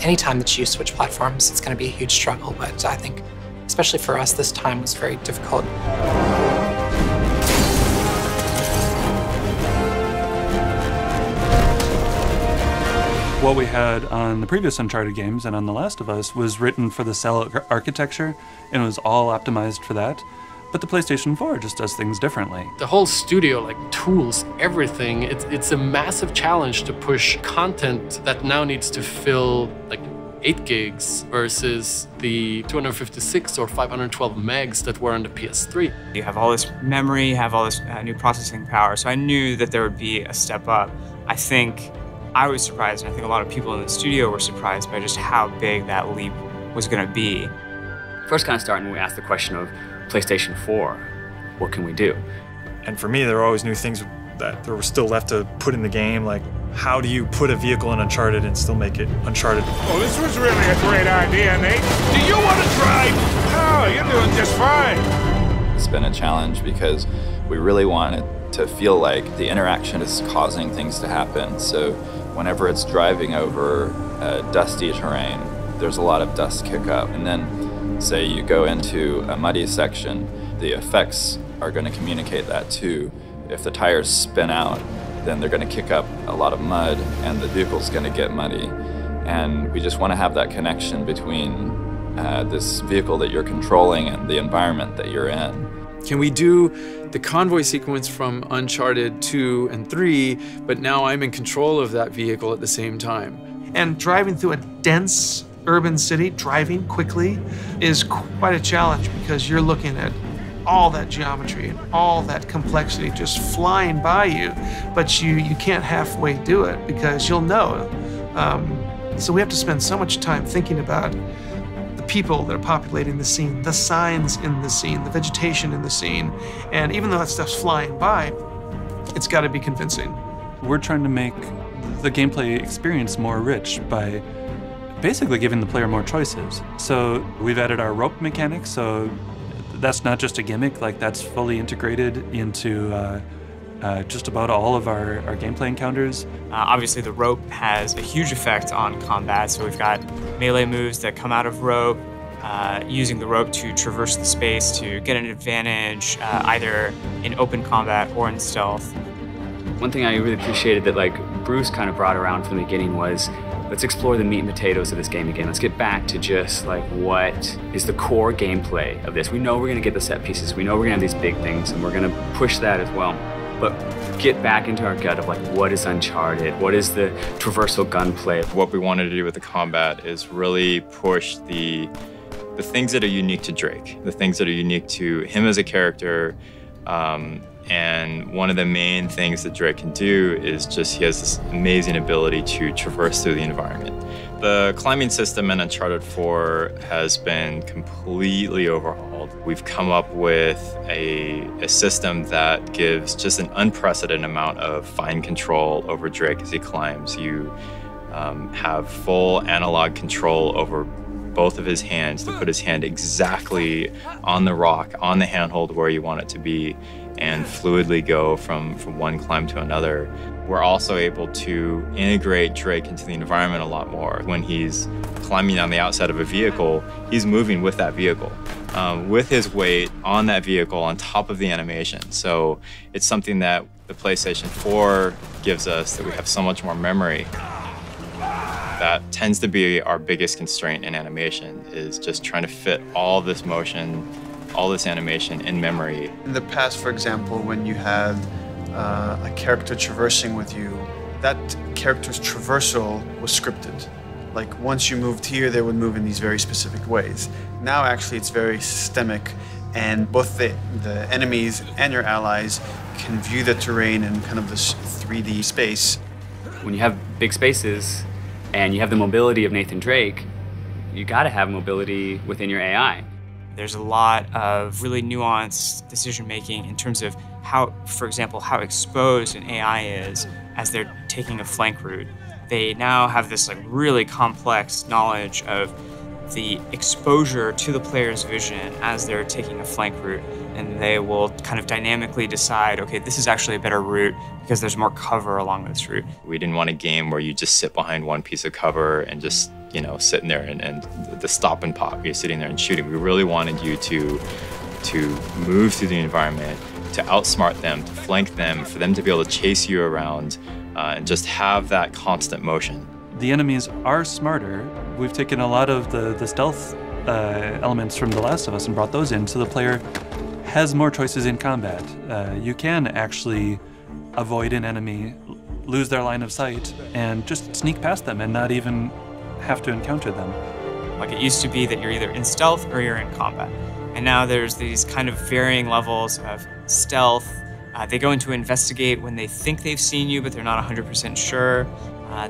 Anytime that you switch platforms, it's going to be a huge struggle, but I think, especially for us, this time was very difficult. What we had on the previous Uncharted games and on The Last of Us was written for the cell architecture, and it was all optimized for that. But the PlayStation 4 just does things differently. The whole studio, like tools, everything, it's a massive challenge to push content that now needs to fill like 8 gigs versus the 256 or 512 megs that were on the PS3. You have all this memory, you have all this new processing power, so I knew that there would be a step up. I think I was surprised, and I think a lot of people in the studio were surprised by just how big that leap was going to be. First kind of starting, we asked the question of PlayStation 4, what can we do? And for me, there were always new things that there were still left to put in the game, like how do you put a vehicle in Uncharted and still make it Uncharted? Well, this was really a great idea, Nate. Do you want to try? Oh, you're doing just fine. It's been a challenge because we really wanted to feel like the interaction is causing things to happen. So whenever it's driving over dusty terrain, there's a lot of dust kick up. And then say you go into a muddy section, the effects are going to communicate that too. If the tires spin out, then they're going to kick up a lot of mud and the vehicle's going to get muddy. And we just want to have that connection between this vehicle that you're controlling and the environment that you're in. Can we do the convoy sequence from Uncharted 2 and 3, but now I'm in control of that vehicle at the same time? And driving through a dense urban city, driving quickly, is quite a challenge because you're looking at all that geometry and all that complexity just flying by you, but you can't halfway do it because you'll know. So we have to spend so much time thinking about the people that are populating the scene, the signs in the scene, the vegetation in the scene, and even though that stuff's flying by, it's got to be convincing. We're trying to make the gameplay experience more rich by basically giving the player more choices. So we've added our rope mechanics, so that's not just a gimmick, like that's fully integrated into just about all of our gameplay encounters. Obviously the rope has a huge effect on combat, so we've got melee moves that come out of rope, using the rope to traverse the space to get an advantage, either in open combat or in stealth. One thing I really appreciated that like Bruce kind of brought around from the beginning was, let's explore the meat and potatoes of this game again. Let's get back to just like what is the core gameplay of this. We know we're gonna get the set pieces. We know we're gonna have these big things and we're gonna push that as well. But get back into our gut of like, what is Uncharted? What is the traversal gunplay? What we wanted to do with the combat is really push the things that are unique to Drake, the things that are unique to him as a character. And one of the main things that Drake can do is just he has this amazing ability to traverse through the environment. The climbing system in Uncharted 4 has been completely overhauled. We've come up with a system that gives just an unprecedented amount of fine control over Drake as he climbs. You have full analog control over both of his hands to put his hand exactly on the rock, on the handhold where you want it to be, and fluidly go from one climb to another. We're also able to integrate Drake into the environment a lot more. When he's climbing on the outside of a vehicle, he's moving with that vehicle, with his weight on that vehicle on top of the animation. So it's something that the PlayStation 4 gives us, that we have so much more memory. That tends to be our biggest constraint in animation, is just trying to fit all this motion, all this animation in memory. In the past, for example, when you had a character traversing with you, that character's traversal was scripted. Like once you moved here, they would move in these very specific ways. Now actually it's very systemic, and both the enemies and your allies can view the terrain in kind of this 3D space. When you have big spaces and you have the mobility of Nathan Drake, you gotta have mobility within your AI. There's a lot of really nuanced decision-making in terms of how, for example, how exposed an AI is as they're taking a flank route. They now have this like really complex knowledge of the exposure to the player's vision as they're taking a flank route, and they will kind of dynamically decide, okay, this is actually a better route because there's more cover along this route. We didn't want a game where you just sit behind one piece of cover and just, you know, sitting there and the stop and pop, you're sitting there and shooting. We really wanted you to move through the environment, to outsmart them, to flank them, for them to be able to chase you around and just have that constant motion. The enemies are smarter. We've taken a lot of the stealth elements from The Last of Us and brought those in, so the player has more choices in combat. You can actually avoid an enemy, lose their line of sight, and just sneak past them and not even have to encounter them. Like, it used to be that you're either in stealth or you're in combat. And now there's these kind of varying levels of stealth. They go into investigate when they think they've seen you, but they're not 100% sure.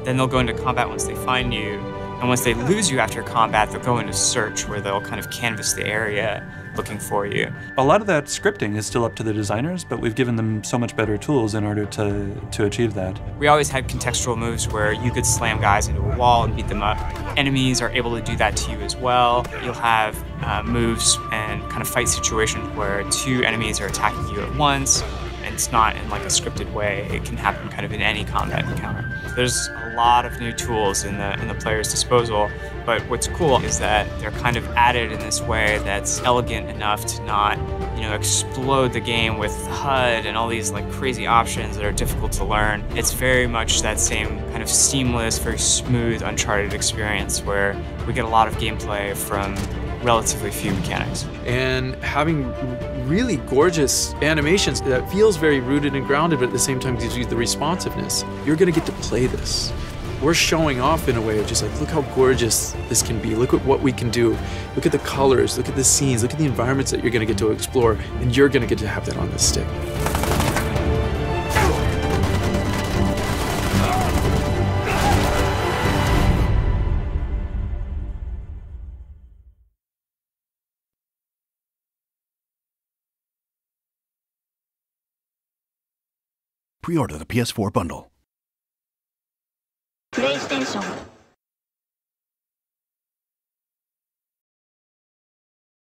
Then they'll go into combat once they find you. And once they lose you after combat, they'll go into search, where they'll kind of canvas the area looking for you. A lot of that scripting is still up to the designers, but we've given them so much better tools in order to achieve that. We always had contextual moves where you could slam guys into a wall and beat them up. Enemies are able to do that to you as well. You'll have moves and kind of fight situations where two enemies are attacking you at once, and it's not in like a scripted way. It can happen kind of in any combat encounter. There's a lot of new tools in the player's disposal, but what's cool is that they're kind of added in this way that's elegant enough to not, you know, explode the game with HUD and all these like crazy options that are difficult to learn. It's very much that same kind of seamless, very smooth Uncharted experience where we get a lot of gameplay from relatively few mechanics. And having really gorgeous animations that feels very rooted and grounded, but at the same time gives you the responsiveness. You're gonna get to play this. We're showing off in a way of just like, look how gorgeous this can be. Look at what we can do. Look at the colors, look at the scenes, look at the environments that you're gonna get to explore, and you're gonna get to have that on this stick. Pre-order the PS4 bundle. PlayStation